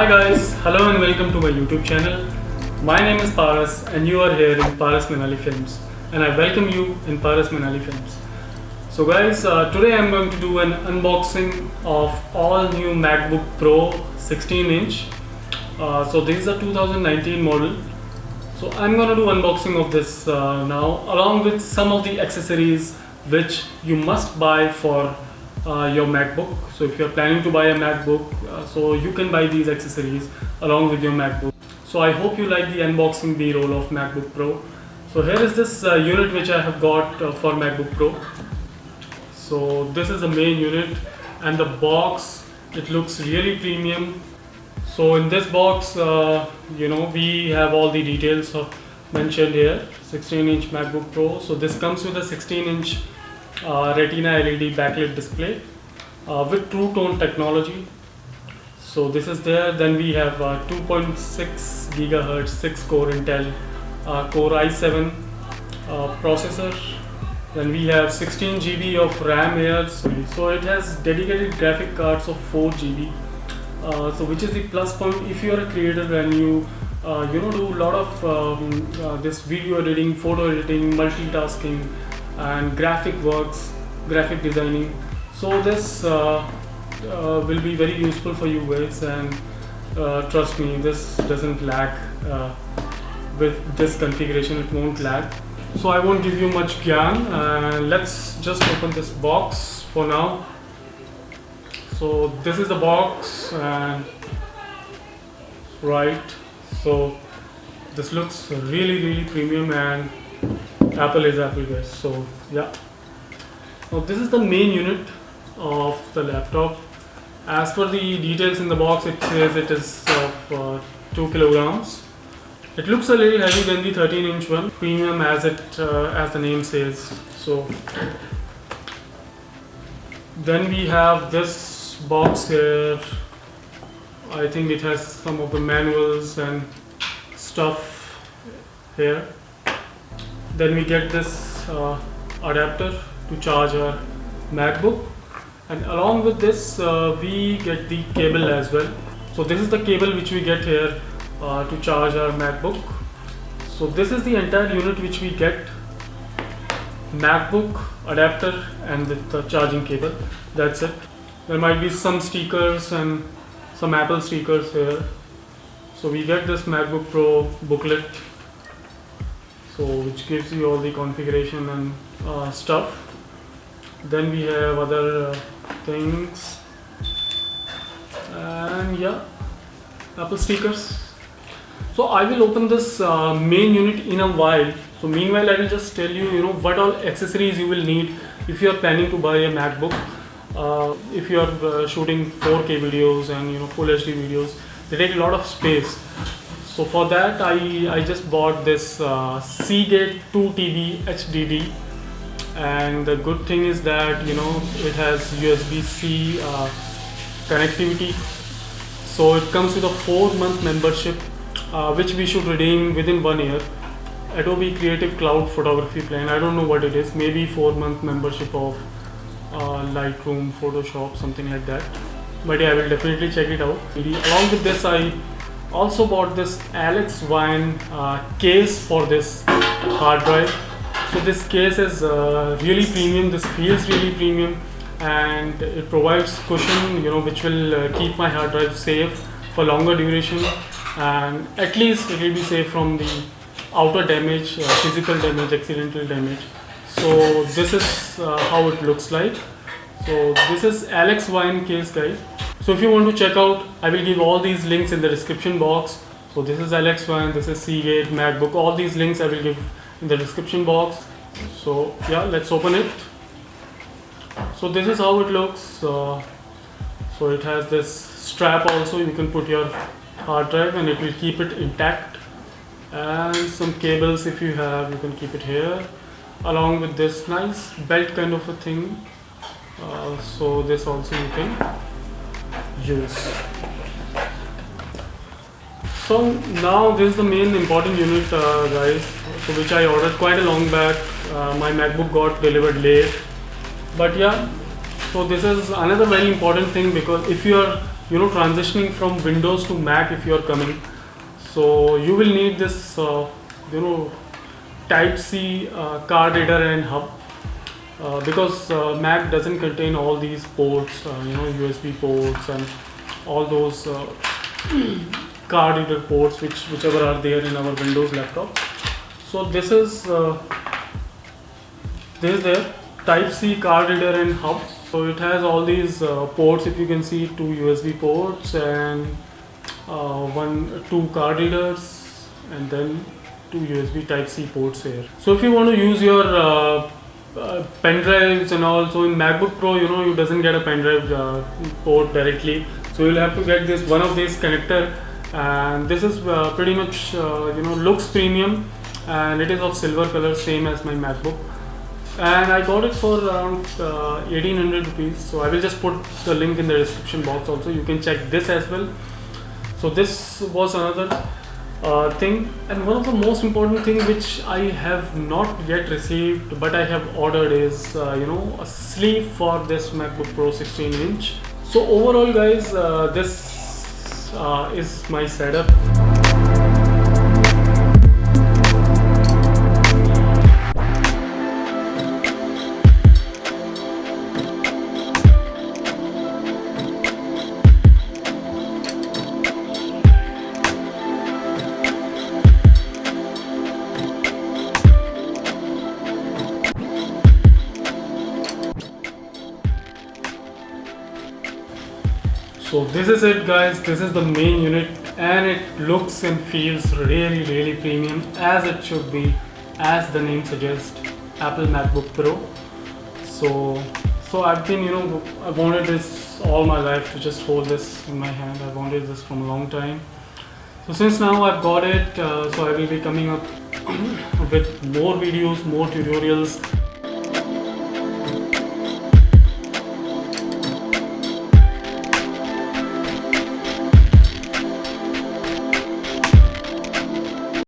Hi guys, hello and welcome to my YouTube channel. My name is Paras and you are here in Paras Manali Films, and I welcome you in Paras Manali Films. So guys, today I am going to do an unboxing of all new MacBook Pro 16 inch. So this is a 2019 model. So I'm going to do unboxing of this now, along with some of the accessories which you must buy for your MacBook. So if you're planning to buy a MacBook, so you can buy these accessories along with your MacBook. So I hope you like the unboxing B-roll of MacBook Pro. So here is this unit which I have got for MacBook Pro. So this is the main unit, and the box, it looks really premium. So in this box, we have all the details mentioned here. 16-inch MacBook Pro. So this comes with a 16-inch Retina LED backlit display with True Tone technology. So this is there. Then we have 2.6 GHz 6-core Intel Core i7 processor. Then we have 16 GB of RAM here. So it has dedicated graphic cards of 4 GB. So which is the plus point if you are a creator and you do a lot of this video editing, photo editing, multitasking, and graphic works, graphic designing. So this will be very useful for you guys, and trust me, this doesn't lag. With this configuration it won't lag. So I won't give you much gyan. Let's just open this box for now. So this is the box, and right, so this looks really premium, and Apple is Apple, guys. So yeah, now this is the main unit of the laptop. As per the details in the box, it says it is of 2 kilograms. It looks a little heavy than the 13-inch one, premium as the name says. So then we have this box here. I think it has some of the manuals and stuff here. Then we get this adapter to charge our MacBook, and along with this we get the cable as well. So this is the cable which we get here to charge our MacBook. So this is the entire unit which we get: MacBook, adapter, and the charging cable. That's it. There might be some stickers and some Apple stickers here. So we get this MacBook Pro booklet, so which gives you all the configuration and stuff. Then we have other things, and yeah, Apple stickers. So I will open this main unit in a while. So meanwhile I will just tell you, what all accessories you will need if you are planning to buy a MacBook. If you are shooting 4K videos and full HD videos, they take a lot of space. So for that I just bought this Seagate 2 TB HDD, and the good thing is that it has USB-C connectivity. So it comes with a 4-month membership which we should redeem within 1 year. Adobe Creative Cloud Photography plan, I don't know what it is, maybe 4-month membership of Lightroom, Photoshop, something like that. But yeah, I will definitely check it out. Along with this, I also bought this Alex Wine case for this hard drive. So this case is really premium. This feels really premium, and it provides cushion, which will keep my hard drive safe for longer duration, and at least it will be safe from the outer damage, physical damage, accidental damage. So this is how it looks like. So this is Alex Wine case, guys. So if you want to check out, I will give all these links in the description box. So this is Alex Wine, this is Seagate, MacBook, all these links I will give in the description box. So yeah, let's open it. So this is how it looks. So it has this strap also, you can put your hard drive and it will keep it intact, and some cables if you have, you can keep it here, along with this nice belt kind of a thing. So this also you can use. So now this is the main important unit, guys, so which I ordered quite a long back. My MacBook got delivered late, but yeah, so this is another very important thing, because if you are transitioning from Windows to Mac if you are coming. So you will need this Type C card reader and hub, because Mac doesn't contain all these ports, USB ports and all those card reader ports whichever are there in our Windows laptop. So this is their Type C card reader and hub. So it has all these ports, if you can see, 2 USB ports and two card readers, and then 2 USB Type C ports here. So if you want to use your pen drives and also in MacBook Pro, you doesn't get a pen drive port directly. So you'll have to get this one of these connector, and this is pretty much looks premium, and it is of silver color, same as my MacBook. And I got it for around 1800 rupees. So I will just put the link in the description box also. You can check this as well. So this was another thing, and one of the most important thing which I have not yet received but I have ordered is a sleeve for this MacBook Pro 16-inch. So overall, guys, this is my setup. So this is it, guys. This is the main unit, and it looks and feels really, really premium, as it should be, as the name suggests, Apple MacBook Pro. So I've been, I wanted this all my life, to just hold this in my hand. I wanted this from a long time. So since now I've got it, so I will be coming up with more videos, more tutorials,